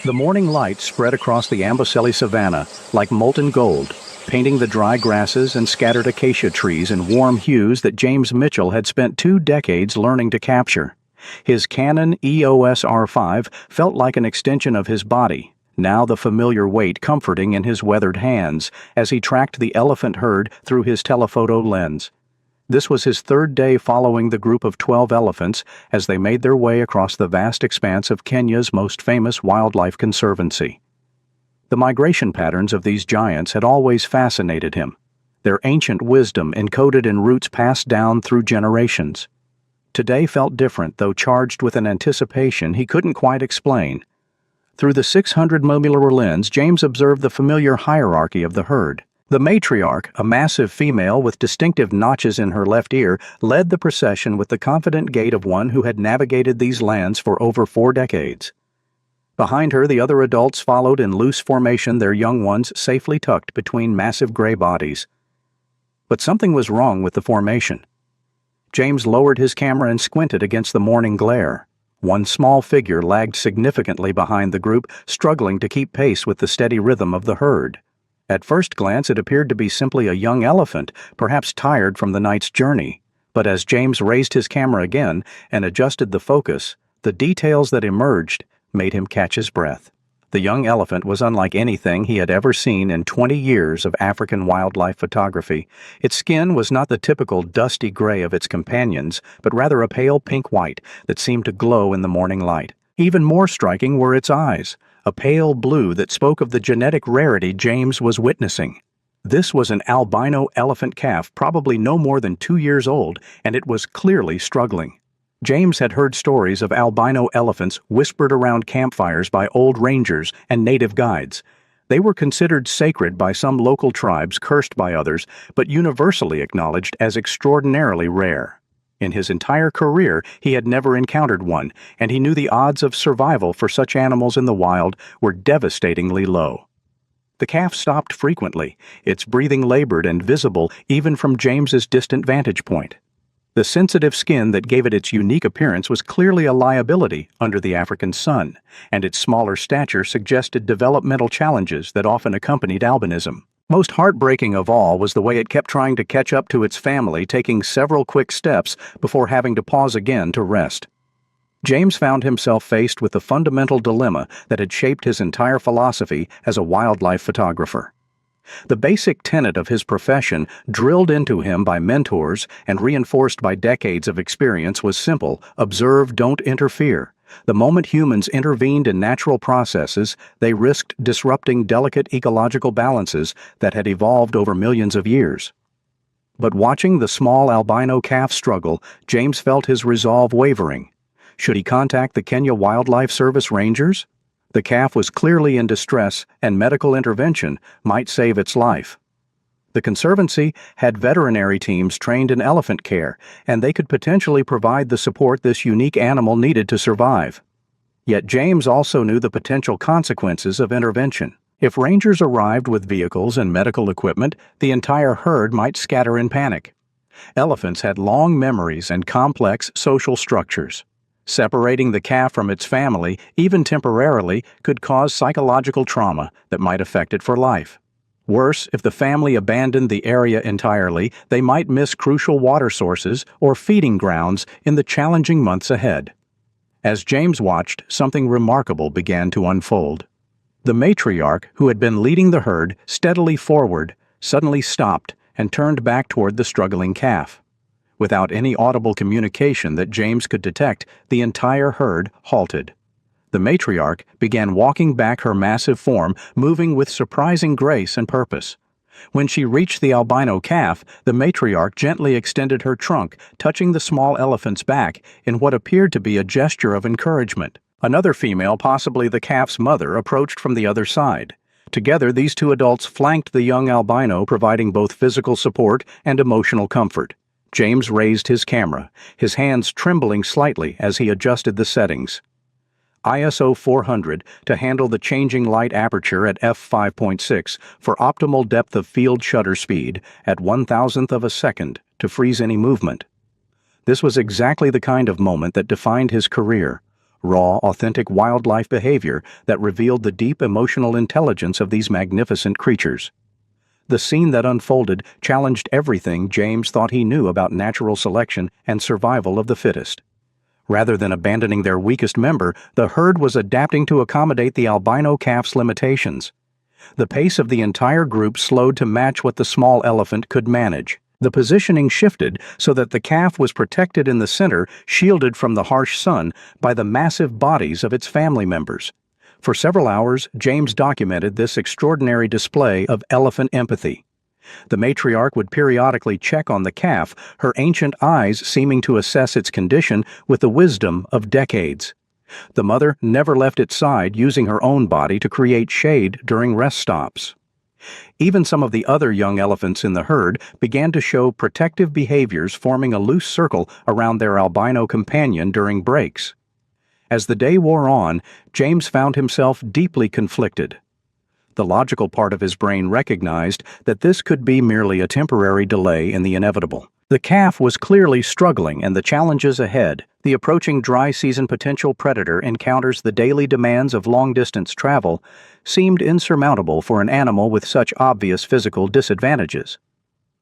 The morning light spread across the Amboseli savanna like molten gold, painting the dry grasses and scattered acacia trees in warm hues that James Mitchell had spent 2 decades learning to capture. His Canon EOS R5 felt like an extension of his body, now the familiar weight comforting in his weathered hands as he tracked the elephant herd through his telephoto lens. This was his 3rd day following the group of 12 elephants as they made their way across the vast expanse of Kenya's most famous wildlife conservancy. The migration patterns of these giants had always fascinated him, their ancient wisdom encoded in roots passed down through generations. Today felt different, though charged with an anticipation he couldn't quite explain. Through the 600mm lens, James observed the familiar hierarchy of the herd. The matriarch, a massive female with distinctive notches in her left ear, led the procession with the confident gait of one who had navigated these lands for over 4 decades. Behind her, the other adults followed in loose formation, their young ones safely tucked between massive gray bodies. But something was wrong with the formation. James lowered his camera and squinted against the morning glare. One small figure lagged significantly behind the group, struggling to keep pace with the steady rhythm of the herd. At first glance, it appeared to be simply a young elephant, perhaps tired from the night's journey. But as James raised his camera again and adjusted the focus, the details that emerged made him catch his breath. The young elephant was unlike anything he had ever seen in 20 years of African wildlife photography. Its skin was not the typical dusty gray of its companions, but rather a pale pink-white that seemed to glow in the morning light. Even more striking were its eyes, a pale blue that spoke of the genetic rarity James was witnessing. This was an albino elephant calf, probably no more than 2 years old, and it was clearly struggling. James had heard stories of albino elephants whispered around campfires by old rangers and native guides. They were considered sacred by some local tribes, cursed by others, but universally acknowledged as extraordinarily rare. In his entire career, he had never encountered one, and he knew the odds of survival for such animals in the wild were devastatingly low. The calf stopped frequently, its breathing labored and visible even from James's distant vantage point. The sensitive skin that gave it its unique appearance was clearly a liability under the African sun, and its smaller stature suggested developmental challenges that often accompanied albinism. Most heartbreaking of all was the way it kept trying to catch up to its family, taking several quick steps before having to pause again to rest. James found himself faced with the fundamental dilemma that had shaped his entire philosophy as a wildlife photographer. The basic tenet of his profession, drilled into him by mentors and reinforced by decades of experience, was simple: observe, don't interfere. The moment humans intervened in natural processes, they risked disrupting delicate ecological balances that had evolved over millions of years. But watching the small albino calf struggle, James felt his resolve wavering. Should he contact the Kenya Wildlife Service rangers? The calf was clearly in distress, and medical intervention might save its life. The Conservancy had veterinary teams trained in elephant care, and they could potentially provide the support this unique animal needed to survive. Yet James also knew the potential consequences of intervention. If rangers arrived with vehicles and medical equipment, the entire herd might scatter in panic. Elephants had long memories and complex social structures. Separating the calf from its family, even temporarily, could cause psychological trauma that might affect it for life. Worse, if the family abandoned the area entirely, they might miss crucial water sources or feeding grounds in the challenging months ahead. As James watched, something remarkable began to unfold. The matriarch, who had been leading the herd steadily forward, suddenly stopped and turned back toward the struggling calf. Without any audible communication that James could detect, the entire herd halted. The matriarch began walking back her massive form, moving with surprising grace and purpose. When she reached the albino calf, the matriarch gently extended her trunk, touching the small elephant's back in what appeared to be a gesture of encouragement. Another female, possibly the calf's mother, approached from the other side. Together, these 2 adults flanked the young albino, providing both physical support and emotional comfort. James raised his camera, his hands trembling slightly as he adjusted the settings. ISO 400 to handle the changing light aperture at f5.6 for optimal depth of field shutter speed at 1,000th of a second to freeze any movement. This was exactly the kind of moment that defined his career. raw, authentic wildlife behavior that revealed the deep emotional intelligence of these magnificent creatures. The scene that unfolded challenged everything James thought he knew about natural selection and survival of the fittest. Rather than abandoning their weakest member, the herd was adapting to accommodate the albino calf's limitations. The pace of the entire group slowed to match what the small elephant could manage. The positioning shifted so that the calf was protected in the center, shielded from the harsh sun by the massive bodies of its family members. For several hours, James documented this extraordinary display of elephant empathy. The matriarch would periodically check on the calf, her ancient eyes seeming to assess its condition with the wisdom of decades. The mother never left its side, using her own body to create shade during rest stops. Even some of the other young elephants in the herd began to show protective behaviors, forming a loose circle around their albino companion during breaks. As the day wore on, James found himself deeply conflicted. The logical part of his brain recognized that this could be merely a temporary delay in the inevitable. The calf was clearly struggling, and the challenges ahead. The approaching dry season potential predator encounters the daily demands of long-distance travel seemed insurmountable for an animal with such obvious physical disadvantages.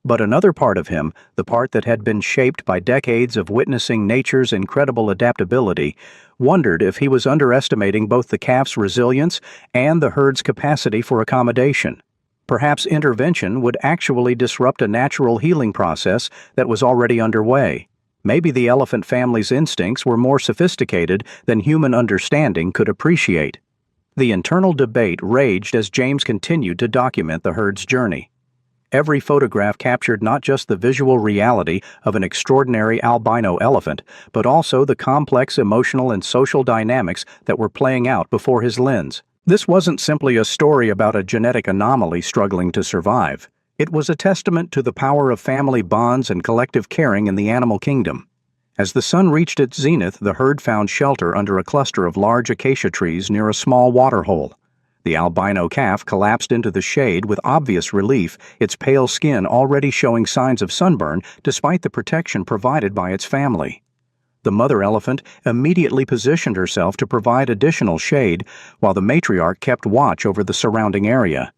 But another part of him, the part that had been shaped by decades of witnessing nature's incredible adaptability, wondered if he was underestimating both the calf's resilience and the herd's capacity for accommodation. Perhaps intervention would actually disrupt a natural healing process that was already underway. Maybe the elephant family's instincts were more sophisticated than human understanding could appreciate. The internal debate raged as James continued to document the herd's journey. Every photograph captured not just the visual reality of an extraordinary albino elephant, but also the complex emotional and social dynamics that were playing out before his lens. This wasn't simply a story about a genetic anomaly struggling to survive. It was a testament to the power of family bonds and collective caring in the animal kingdom. As the sun reached its zenith, the herd found shelter under a cluster of large acacia trees near a small waterhole. The albino calf collapsed into the shade with obvious relief, its pale skin already showing signs of sunburn despite the protection provided by its family. The mother elephant immediately positioned herself to provide additional shade, while the matriarch kept watch over the surrounding area.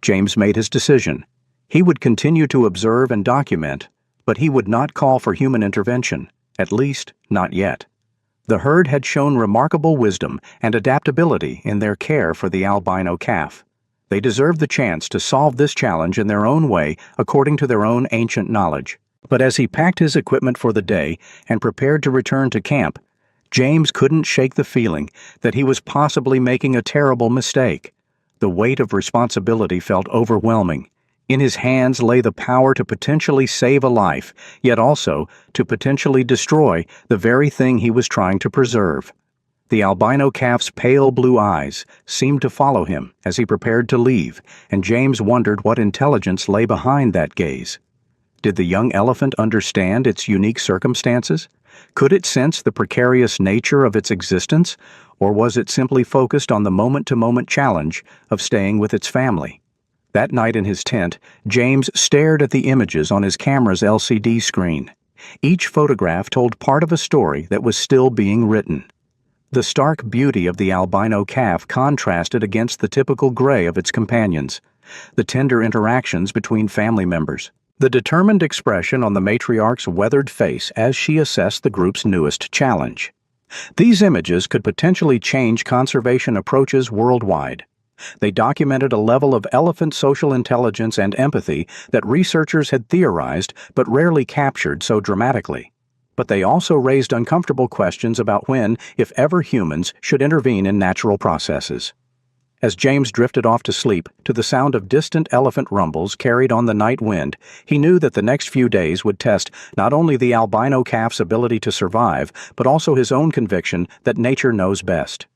James made his decision. He would continue to observe and document, but he would not call for human intervention, at least not yet. The herd had shown remarkable wisdom and adaptability in their care for the albino calf. They deserved the chance to solve this challenge in their own way, according to their own ancient knowledge. But as he packed his equipment for the day and prepared to return to camp, James couldn't shake the feeling that he was possibly making a terrible mistake. The weight of responsibility felt overwhelming. In his hands lay the power to potentially save a life, yet also to potentially destroy the very thing he was trying to preserve. The albino calf's pale blue eyes seemed to follow him as he prepared to leave, and James wondered what intelligence lay behind that gaze. Did the young elephant understand its unique circumstances? Could it sense the precarious nature of its existence, or was it simply focused on the moment-to-moment challenge of staying with its family? That night in his tent, James stared at the images on his camera's LCD screen. Each photograph told part of a story that was still being written. The stark beauty of the albino calf contrasted against the typical gray of its companions, the tender interactions between family members, the determined expression on the matriarch's weathered face as she assessed the group's newest challenge. These images could potentially change conservation approaches worldwide. They documented a level of elephant social intelligence and empathy that researchers had theorized but rarely captured so dramatically. But they also raised uncomfortable questions about when, if ever, humans should intervene in natural processes. As James drifted off to sleep, to the sound of distant elephant rumbles carried on the night wind, he knew that the next few days would test not only the albino calf's ability to survive, but also his own conviction that nature knows best.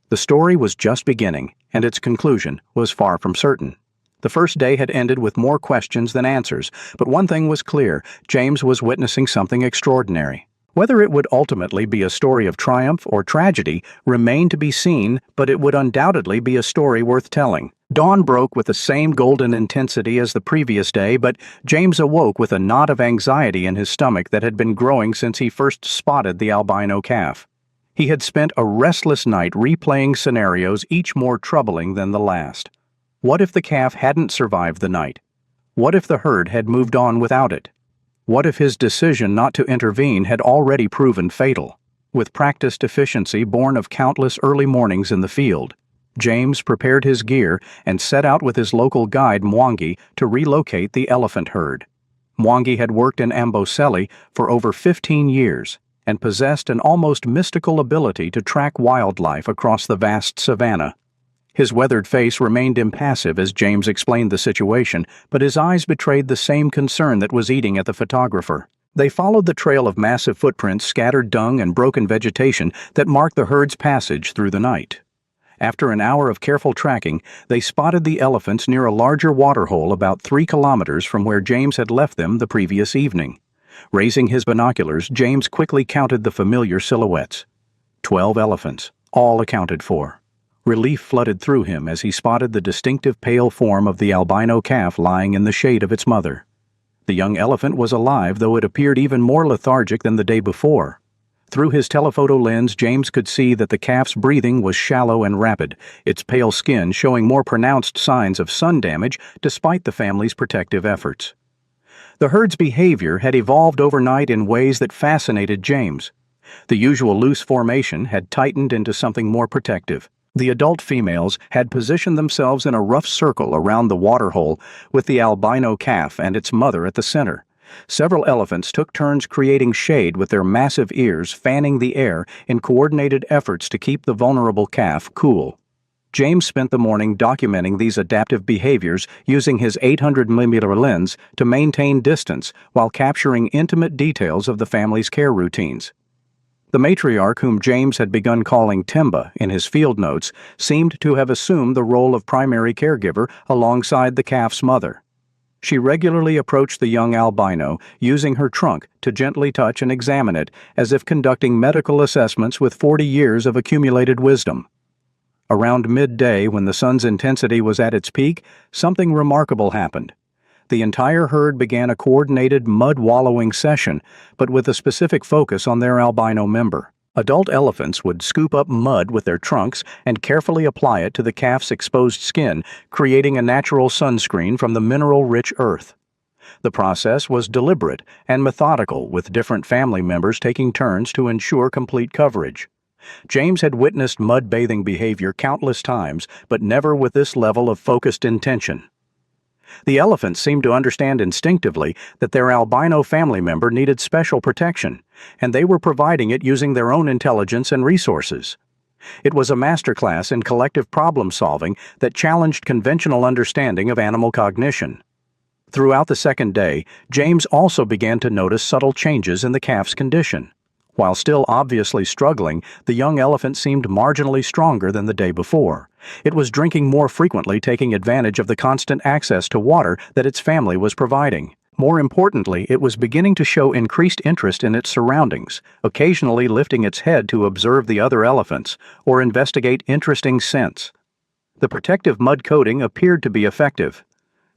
The story was just beginning, and its conclusion was far from certain. The first day had ended with more questions than answers, but one thing was clear: James was witnessing something extraordinary. Whether it would ultimately be a story of triumph or tragedy remained to be seen, but it would undoubtedly be a story worth telling. Dawn broke with the same golden intensity as the previous day, but James awoke with a knot of anxiety in his stomach that had been growing since he first spotted the albino calf. He had spent a restless night replaying scenarios, each more troubling than the last. What if the calf hadn't survived the night? What if the herd had moved on without it? What if his decision not to intervene had already proven fatal? With practiced efficiency born of countless early mornings in the field, James prepared his gear and set out with his local guide Mwangi to relocate the elephant herd. Mwangi had worked in Amboseli for over 15 years and possessed an almost mystical ability to track wildlife across the vast savanna. His weathered face remained impassive as James explained the situation, but his eyes betrayed the same concern that was eating at the photographer. They followed the trail of massive footprints, scattered dung, and broken vegetation that marked the herd's passage through the night. After an hour of careful tracking, they spotted the elephants near a larger waterhole about 3 kilometers from where James had left them the previous evening. Raising his binoculars, James quickly counted the familiar silhouettes. 12 elephants, all accounted for. Relief flooded through him as he spotted the distinctive pale form of the albino calf lying in the shade of its mother. The young elephant was alive, though it appeared even more lethargic than the day before. Through his telephoto lens, James could see that the calf's breathing was shallow and rapid, its pale skin showing more pronounced signs of sun damage despite the family's protective efforts. The herd's behavior had evolved overnight in ways that fascinated James. The usual loose formation had tightened into something more protective. The adult females had positioned themselves in a rough circle around the waterhole, with the albino calf and its mother at the center. Several elephants took turns creating shade with their massive ears fanning the air in coordinated efforts to keep the vulnerable calf cool. James spent the morning documenting these adaptive behaviors using his 800mm lens to maintain distance while capturing intimate details of the family's care routines. The matriarch, whom James had begun calling Temba in his field notes, seemed to have assumed the role of primary caregiver alongside the calf's mother. She regularly approached the young albino, using her trunk to gently touch and examine it, as if conducting medical assessments with 40 years of accumulated wisdom. Around midday, when the sun's intensity was at its peak, something remarkable happened. The entire herd began a coordinated mud-wallowing session, but with a specific focus on their albino member. Adult elephants would scoop up mud with their trunks and carefully apply it to the calf's exposed skin, creating a natural sunscreen from the mineral-rich earth. The process was deliberate and methodical, with different family members taking turns to ensure complete coverage. James had witnessed mud-bathing behavior countless times, but never with this level of focused intention. The elephants seemed to understand instinctively that their albino family member needed special protection, and they were providing it using their own intelligence and resources. It was a masterclass in collective problem-solving that challenged conventional understanding of animal cognition. Throughout the second day, James also began to notice subtle changes in the calf's condition. While still obviously struggling, the young elephant seemed marginally stronger than the day before. It was drinking more frequently, taking advantage of the constant access to water that its family was providing. More importantly, it was beginning to show increased interest in its surroundings, occasionally lifting its head to observe the other elephants or investigate interesting scents. The protective mud coating appeared to be effective.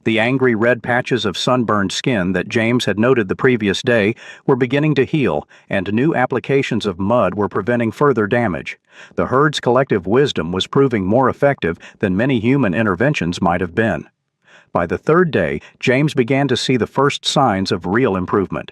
The angry red patches of sunburned skin that James had noted the previous day were beginning to heal, and new applications of mud were preventing further damage. The herd's collective wisdom was proving more effective than many human interventions might have been. By the third day, James began to see the first signs of real improvement.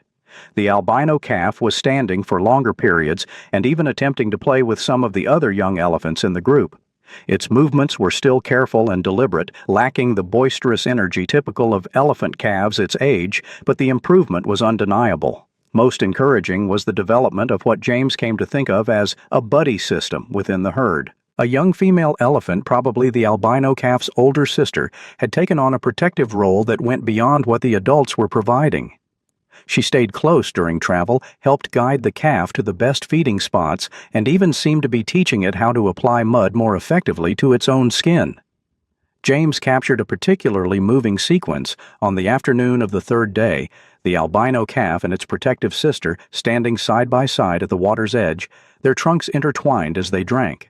The albino calf was standing for longer periods and even attempting to play with some of the other young elephants in the group. Its movements were still careful and deliberate, lacking the boisterous energy typical of elephant calves its age, but the improvement was undeniable. Most encouraging was the development of what James came to think of as a buddy system within the herd. A young female elephant, probably the albino calf's older sister, had taken on a protective role that went beyond what the adults were providing. She stayed close during travel, helped guide the calf to the best feeding spots, and even seemed to be teaching it how to apply mud more effectively to its own skin. James captured a particularly moving sequence on the afternoon of the third day, the albino calf and its protective sister standing side by side at the water's edge, their trunks intertwined as they drank.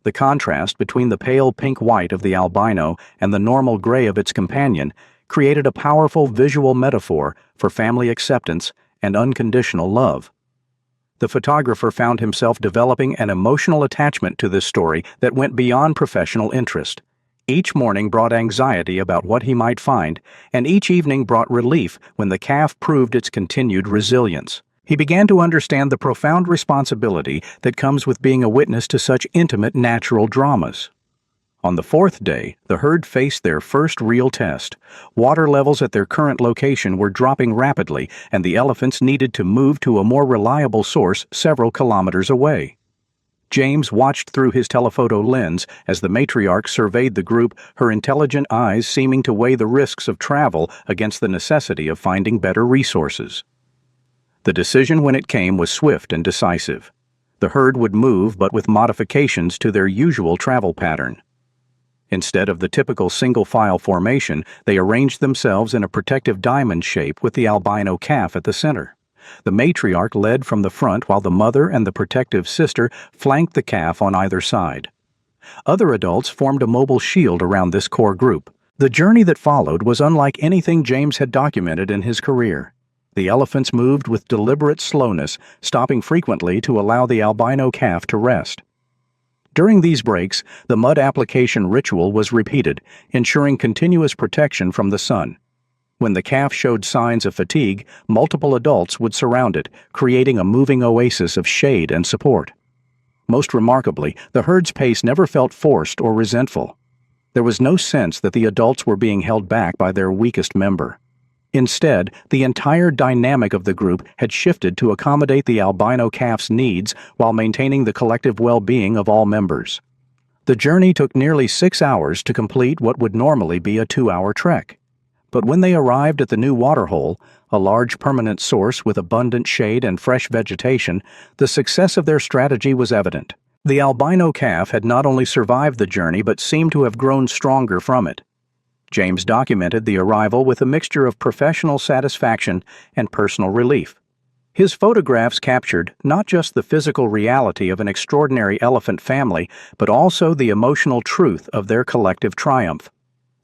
The contrast between the pale pink-white of the albino and the normal gray of its companion created a powerful visual metaphor for family acceptance and unconditional love. The photographer found himself developing an emotional attachment to this story that went beyond professional interest. Each morning brought anxiety about what he might find, and each evening brought relief when the calf proved its continued resilience. He began to understand the profound responsibility that comes with being a witness to such intimate natural dramas. On the fourth day, the herd faced their first real test. Water levels at their current location were dropping rapidly, and the elephants needed to move to a more reliable source several kilometers away. James watched through his telephoto lens as the matriarch surveyed the group, her intelligent eyes seeming to weigh the risks of travel against the necessity of finding better resources. The decision when it came was swift and decisive. The herd would move, but with modifications to their usual travel pattern. Instead of the typical single-file formation, they arranged themselves in a protective diamond shape with the albino calf at the center. The matriarch led from the front while the mother and the protective sister flanked the calf on either side. Other adults formed a mobile shield around this core group. The journey that followed was unlike anything James had documented in his career. The elephants moved with deliberate slowness, stopping frequently to allow the albino calf to rest. During these breaks, the mud application ritual was repeated, ensuring continuous protection from the sun. When the calf showed signs of fatigue, multiple adults would surround it, creating a moving oasis of shade and support. Most remarkably, the herd's pace never felt forced or resentful. There was no sense that the adults were being held back by their weakest member. Instead, the entire dynamic of the group had shifted to accommodate the albino calf's needs while maintaining the collective well-being of all members. The journey took nearly 6 hours to complete what would normally be a 2-hour trek. But when they arrived at the new waterhole, a large permanent source with abundant shade and fresh vegetation, the success of their strategy was evident. The albino calf had not only survived the journey but seemed to have grown stronger from it. James documented the arrival with a mixture of professional satisfaction and personal relief. His photographs captured not just the physical reality of an extraordinary elephant family, but also the emotional truth of their collective triumph.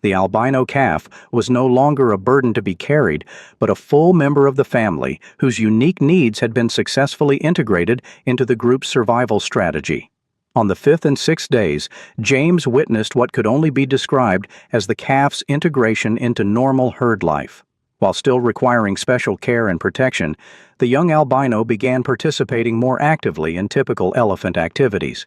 The albino calf was no longer a burden to be carried, but a full member of the family whose unique needs had been successfully integrated into the group's survival strategy. On the 5th and 6th days, James witnessed what could only be described as the calf's integration into normal herd life. While still requiring special care and protection, the young albino began participating more actively in typical elephant activities.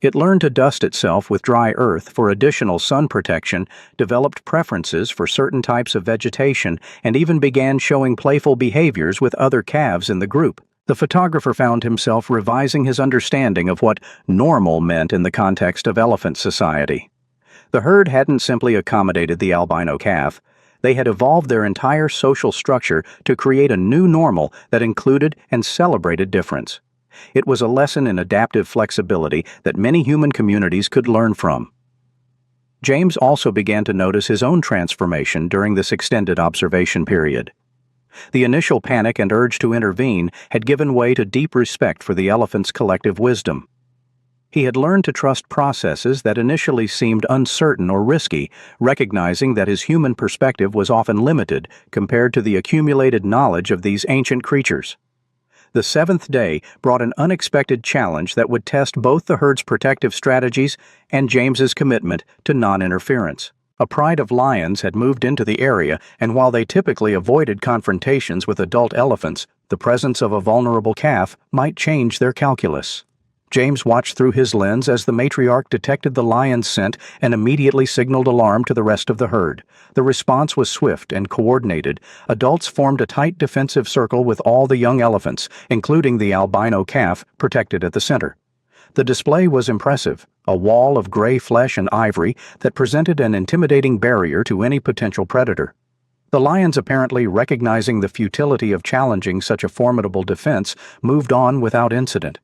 It learned to dust itself with dry earth for additional sun protection, developed preferences for certain types of vegetation, and even began showing playful behaviors with other calves in the group. The photographer found himself revising his understanding of what normal meant in the context of elephant society. The herd hadn't simply accommodated the albino calf. They had evolved their entire social structure to create a new normal that included and celebrated difference. It was a lesson in adaptive flexibility that many human communities could learn from. James also began to notice his own transformation during this extended observation period. The initial panic and urge to intervene had given way to deep respect for the elephant's collective wisdom. He had learned to trust processes that initially seemed uncertain or risky, recognizing that his human perspective was often limited compared to the accumulated knowledge of these ancient creatures. The 7th day brought an unexpected challenge that would test both the herd's protective strategies and James's commitment to non-interference. A pride of lions had moved into the area, and while they typically avoided confrontations with adult elephants, the presence of a vulnerable calf might change their calculus. James watched through his lens as the matriarch detected the lion's scent and immediately signaled alarm to the rest of the herd. The response was swift and coordinated. Adults formed a tight defensive circle with all the young elephants, including the albino calf, protected at the center. The display was impressive, a wall of gray flesh and ivory that presented an intimidating barrier to any potential predator. The lions, apparently recognizing the futility of challenging such a formidable defense, moved on without incident.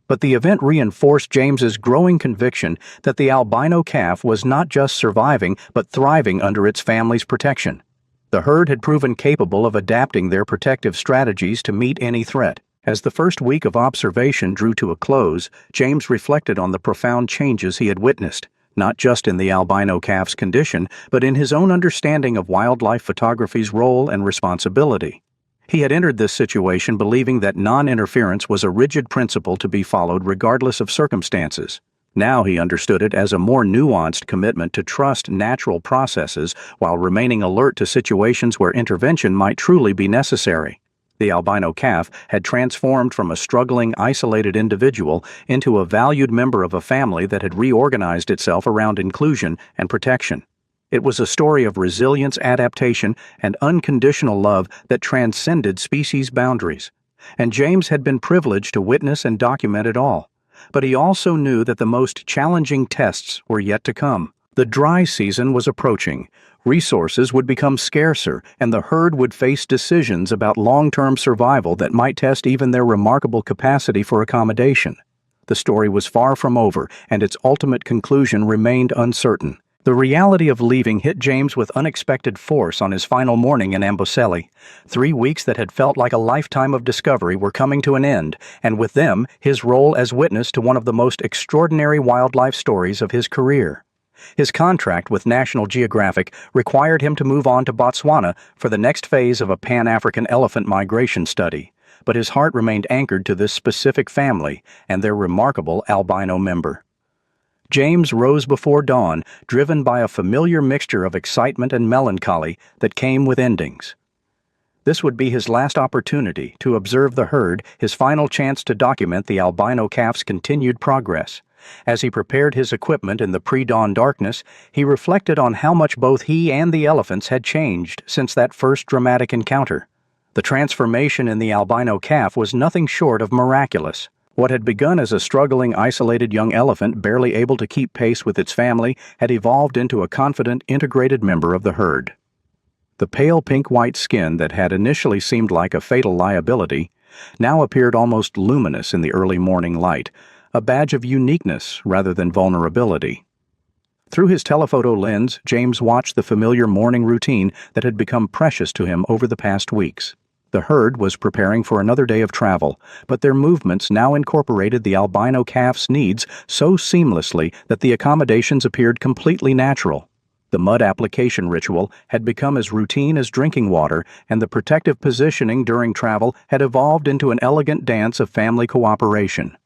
But the event reinforced James's growing conviction that the albino calf was not just surviving but thriving under its family's protection. The herd had proven capable of adapting their protective strategies to meet any threat. As the first week of observation drew to a close, James reflected on the profound changes he had witnessed, not just in the albino calf's condition, but in his own understanding of wildlife photography's role and responsibility. He had entered this situation believing that non-interference was a rigid principle to be followed regardless of circumstances. Now he understood it as a more nuanced commitment to trust natural processes while remaining alert to situations where intervention might truly be necessary. The albino calf had transformed from a struggling, isolated individual into a valued member of a family that had reorganized itself around inclusion and protection. It was a story of resilience, adaptation, and unconditional love that transcended species boundaries. And James had been privileged to witness and document it all. But he also knew that the most challenging tests were yet to come. The dry season was approaching. Resources would become scarcer, and the herd would face decisions about long-term survival that might test even their remarkable capacity for accommodation. The story was far from over, and its ultimate conclusion remained uncertain. The reality of leaving hit James with unexpected force on his final morning in Amboseli. 3 weeks that had felt like a lifetime of discovery were coming to an end, and with them, his role as witness to one of the most extraordinary wildlife stories of his career. His contract with National Geographic required him to move on to Botswana for the next phase of a Pan-African elephant migration study, but his heart remained anchored to this specific family and their remarkable albino member. James rose before dawn, driven by a familiar mixture of excitement and melancholy that came with endings. This would be his last opportunity to observe the herd, his final chance to document the albino calf's continued progress. As he prepared his equipment in the pre-dawn darkness, he reflected on how much both he and the elephants had changed since that first dramatic encounter. The transformation in the albino calf was nothing short of miraculous. What had begun as a struggling, isolated young elephant barely able to keep pace with its family had evolved into a confident, integrated member of the herd. The pale pink-white skin that had initially seemed like a fatal liability now appeared almost luminous in the early morning light, a badge of uniqueness rather than vulnerability. Through his telephoto lens, James watched the familiar morning routine that had become precious to him over the past weeks. The herd was preparing for another day of travel, but their movements now incorporated the albino calf's needs so seamlessly that the accommodations appeared completely natural. The mud application ritual had become as routine as drinking water, and the protective positioning during travel had evolved into an elegant dance of family cooperation.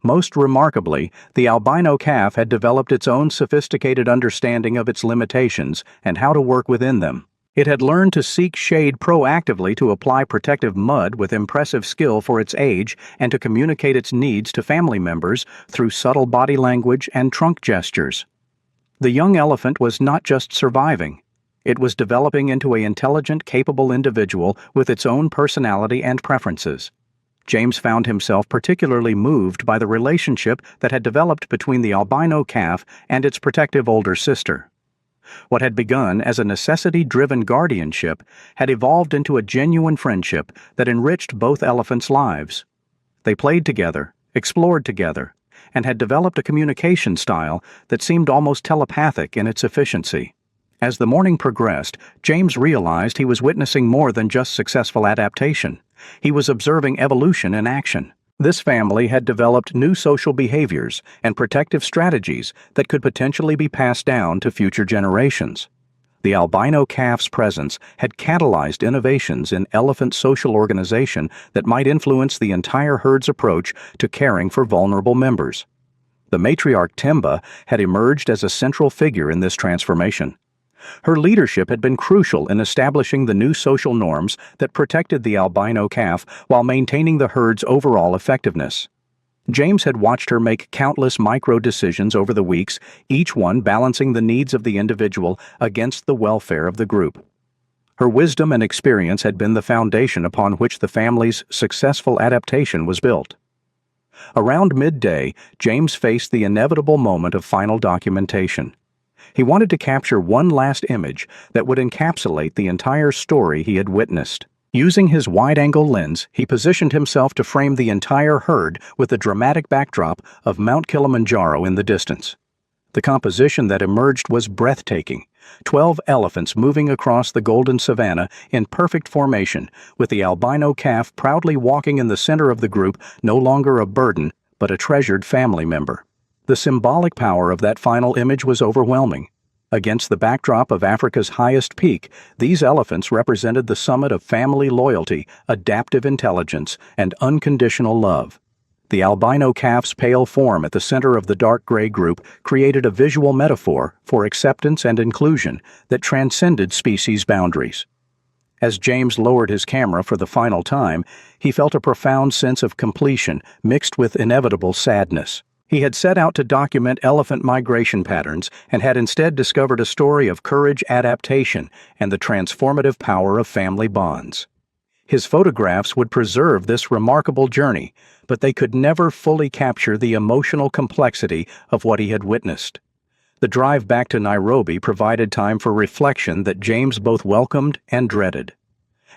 Most remarkably, the albino calf had developed its own sophisticated understanding of its limitations and how to work within them. It had learned to seek shade proactively, to apply protective mud with impressive skill for its age, and to communicate its needs to family members through subtle body language and trunk gestures. The young elephant was not just surviving. It was developing into an intelligent, capable individual with its own personality and preferences. James found himself particularly moved by the relationship that had developed between the albino calf and its protective older sister. What had begun as a necessity-driven guardianship had evolved into a genuine friendship that enriched both elephants' lives. They played together, explored together, and had developed a communication style that seemed almost telepathic in its efficiency. As the morning progressed, James realized he was witnessing more than just successful adaptation. He was observing evolution in action. This family had developed new social behaviors and protective strategies that could potentially be passed down to future generations. The albino calf's presence had catalyzed innovations in elephant social organization that might influence the entire herd's approach to caring for vulnerable members. The matriarch Temba had emerged as a central figure in this transformation. Her leadership had been crucial in establishing the new social norms that protected the albino calf while maintaining the herd's overall effectiveness. James had watched her make countless micro-decisions over the weeks, each one balancing the needs of the individual against the welfare of the group. Her wisdom and experience had been the foundation upon which the family's successful adaptation was built. Around midday, James faced the inevitable moment of final documentation. He wanted to capture one last image that would encapsulate the entire story he had witnessed. Using his wide-angle lens, he positioned himself to frame the entire herd with the dramatic backdrop of Mount Kilimanjaro in the distance. The composition that emerged was breathtaking. 12 elephants moving across the golden savanna in perfect formation, with the albino calf proudly walking in the center of the group, no longer a burden, but a treasured family member. The symbolic power of that final image was overwhelming. Against the backdrop of Africa's highest peak, these elephants represented the summit of family loyalty, adaptive intelligence, and unconditional love. The albino calf's pale form at the center of the dark gray group created a visual metaphor for acceptance and inclusion that transcended species boundaries. As James lowered his camera for the final time, he felt a profound sense of completion mixed with inevitable sadness. He had set out to document elephant migration patterns and had instead discovered a story of courage, adaptation, and the transformative power of family bonds. His photographs would preserve this remarkable journey, but they could never fully capture the emotional complexity of what he had witnessed. The drive back to Nairobi provided time for reflection that James both welcomed and dreaded.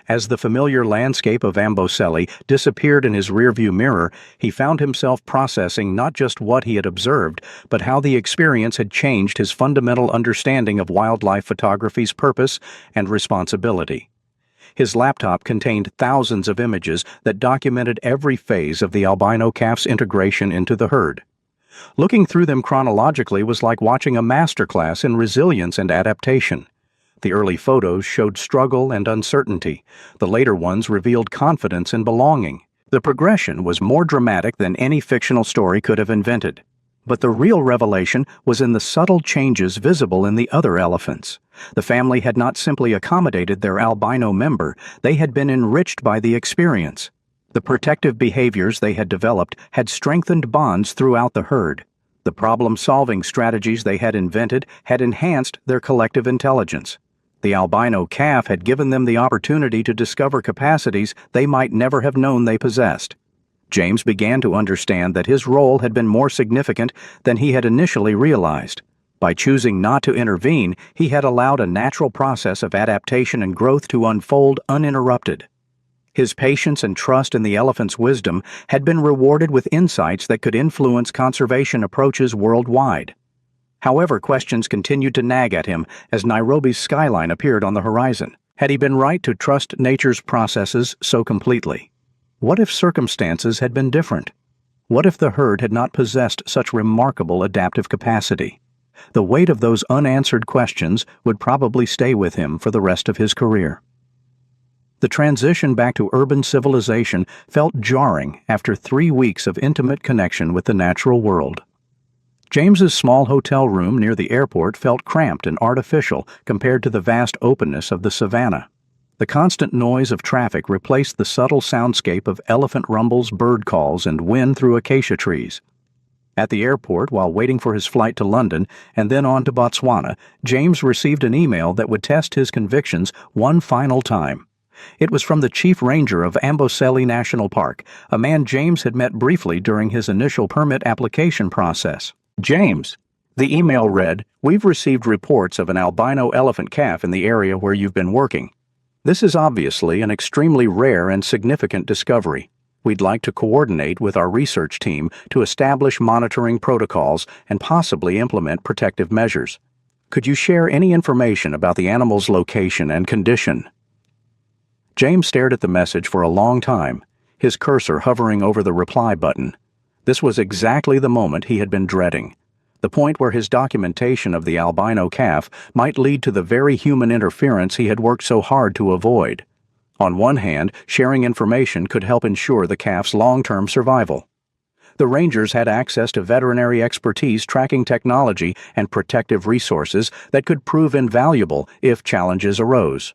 As the familiar landscape of Amboseli disappeared in his rearview mirror, he found himself processing not just what he had observed, but how the experience had changed his fundamental understanding of wildlife photography's purpose and responsibility. His laptop contained thousands of images that documented every phase of the albino calf's integration into the herd. Looking through them chronologically was like watching a masterclass in resilience and adaptation. The early photos showed struggle and uncertainty. The later ones revealed confidence and belonging. The progression was more dramatic than any fictional story could have invented. But the real revelation was in the subtle changes visible in the other elephants. The family had not simply accommodated their albino member, they had been enriched by the experience. The protective behaviors they had developed had strengthened bonds throughout the herd. The problem-solving strategies they had invented had enhanced their collective intelligence. The albino calf had given them the opportunity to discover capacities they might never have known they possessed. James began to understand that his role had been more significant than he had initially realized. By choosing not to intervene, he had allowed a natural process of adaptation and growth to unfold uninterrupted. His patience and trust in the elephant's wisdom had been rewarded with insights that could influence conservation approaches worldwide. However, questions continued to nag at him as Nairobi's skyline appeared on the horizon. Had he been right to trust nature's processes so completely? What if circumstances had been different? What if the herd had not possessed such remarkable adaptive capacity? The weight of those unanswered questions would probably stay with him for the rest of his career. The transition back to urban civilization felt jarring after 3 weeks of intimate connection with the natural world. James's small hotel room near the airport felt cramped and artificial compared to the vast openness of the savannah. The constant noise of traffic replaced the subtle soundscape of elephant rumbles, bird calls, and wind through acacia trees. At the airport, while waiting for his flight to London and then on to Botswana, James received an email that would test his convictions one final time. It was from the chief ranger of Amboseli National Park, a man James had met briefly during his initial permit application process. James, the email read, "We've received reports of an albino elephant calf in the area where you've been working. This is obviously an extremely rare and significant discovery. We'd like to coordinate with our research team to establish monitoring protocols and possibly implement protective measures. Could you share any information about the animal's location and condition?" James stared at the message for a long time, his cursor hovering over the reply button. This was exactly the moment he had been dreading, the point where his documentation of the albino calf might lead to the very human interference he had worked so hard to avoid. On one hand, sharing information could help ensure the calf's long-term survival. The rangers had access to veterinary expertise, tracking technology, and protective resources that could prove invaluable if challenges arose.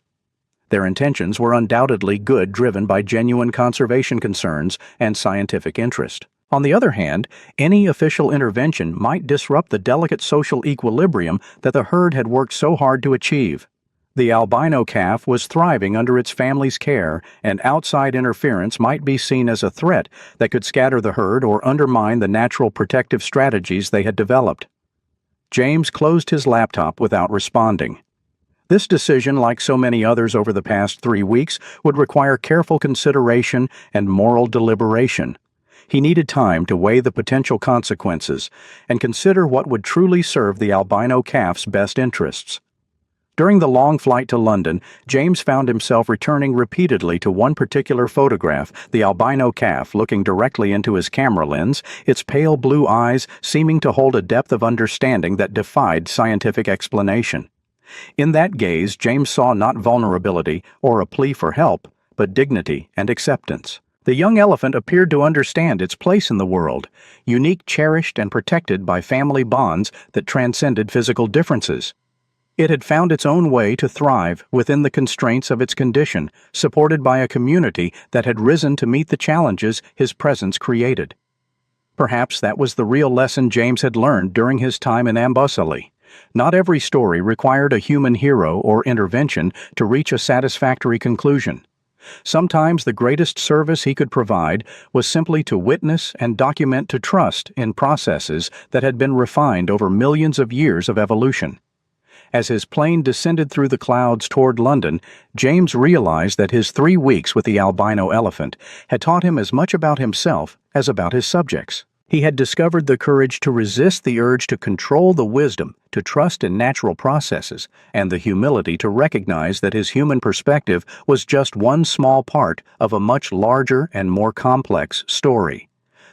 Their intentions were undoubtedly good, driven by genuine conservation concerns and scientific interest. On the other hand, any official intervention might disrupt the delicate social equilibrium that the herd had worked so hard to achieve. The albino calf was thriving under its family's care, and outside interference might be seen as a threat that could scatter the herd or undermine the natural protective strategies they had developed. James closed his laptop without responding. This decision, like so many others over the past 3 weeks, would require careful consideration and moral deliberation. He needed time to weigh the potential consequences and consider what would truly serve the albino calf's best interests. During the long flight to London, James found himself returning repeatedly to one particular photograph, the albino calf looking directly into his camera lens, its pale blue eyes seeming to hold a depth of understanding that defied scientific explanation. In that gaze, James saw not vulnerability or a plea for help, but dignity and acceptance. The young elephant appeared to understand its place in the world, unique, cherished, and protected by family bonds that transcended physical differences. It had found its own way to thrive within the constraints of its condition, supported by a community that had risen to meet the challenges his presence created. Perhaps that was the real lesson James had learned during his time in Amboseli. Not every story required a human hero or intervention to reach a satisfactory conclusion. Sometimes the greatest service he could provide was simply to witness and document to trust in processes that had been refined over millions of years of evolution. As his plane descended through the clouds toward London, James realized that his 3 weeks with the albino elephant had taught him as much about himself as about his subjects. He had discovered the courage to resist the urge to control the wisdom, to trust in natural processes, and the humility to recognize that his human perspective was just one small part of a much larger and more complex story.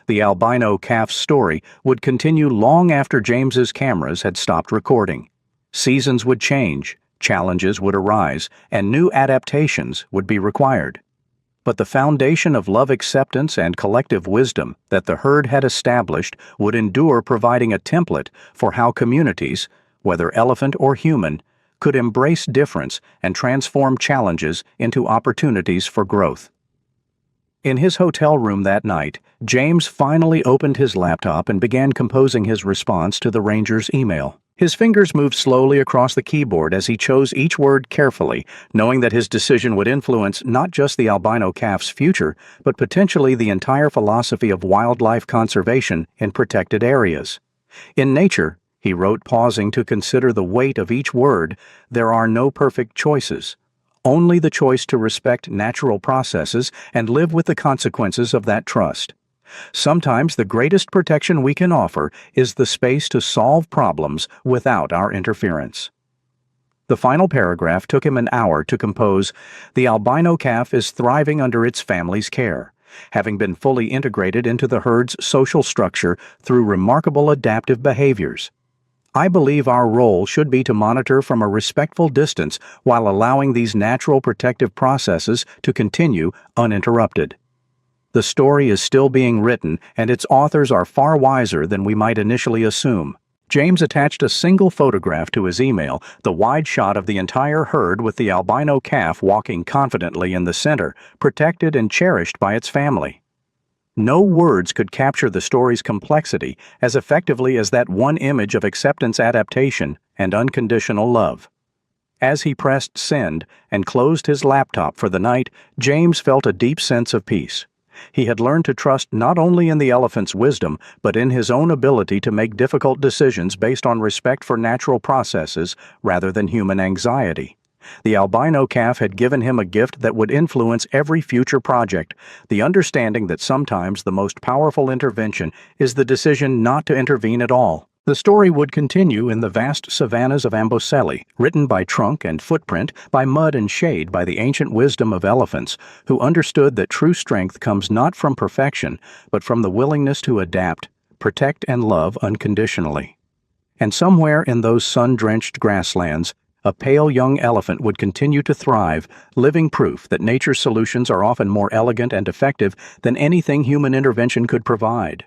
The albino calf's story would continue long after James's cameras had stopped recording. Seasons would change, challenges would arise, and new adaptations would be required. But the foundation of love, acceptance, and collective wisdom that the herd had established would endure, providing a template for how communities, whether elephant or human, could embrace difference and transform challenges into opportunities for growth. In his hotel room that night, James finally opened his laptop and began composing his response to the ranger's email. His fingers moved slowly across the keyboard as he chose each word carefully, knowing that his decision would influence not just the albino calf's future, but potentially the entire philosophy of wildlife conservation in protected areas. In nature, he wrote, pausing to consider the weight of each word, there are no perfect choices. Only the choice to respect natural processes and live with the consequences of that trust. Sometimes the greatest protection we can offer is the space to solve problems without our interference. The final paragraph took him an hour to compose. The albino calf is thriving under its family's care, having been fully integrated into the herd's social structure through remarkable adaptive behaviors. I believe our role should be to monitor from a respectful distance while allowing these natural protective processes to continue uninterrupted. The story is still being written, and its authors are far wiser than we might initially assume. James attached a single photograph to his email, the wide shot of the entire herd with the albino calf walking confidently in the center, protected and cherished by its family. No words could capture the story's complexity as effectively as that one image of acceptance, adaptation, and unconditional love. As he pressed send and closed his laptop for the night, James felt a deep sense of peace. He had learned to trust not only in the elephant's wisdom, but in his own ability to make difficult decisions based on respect for natural processes rather than human anxiety. The albino calf had given him a gift that would influence every future project, the understanding that sometimes the most powerful intervention is the decision not to intervene at all. The story would continue in the vast savannas of Amboseli, written by trunk and footprint, by mud and shade, by the ancient wisdom of elephants, who understood that true strength comes not from perfection, but from the willingness to adapt, protect, and love unconditionally. And somewhere in those sun-drenched grasslands, a pale young elephant would continue to thrive, living proof that nature's solutions are often more elegant and effective than anything human intervention could provide.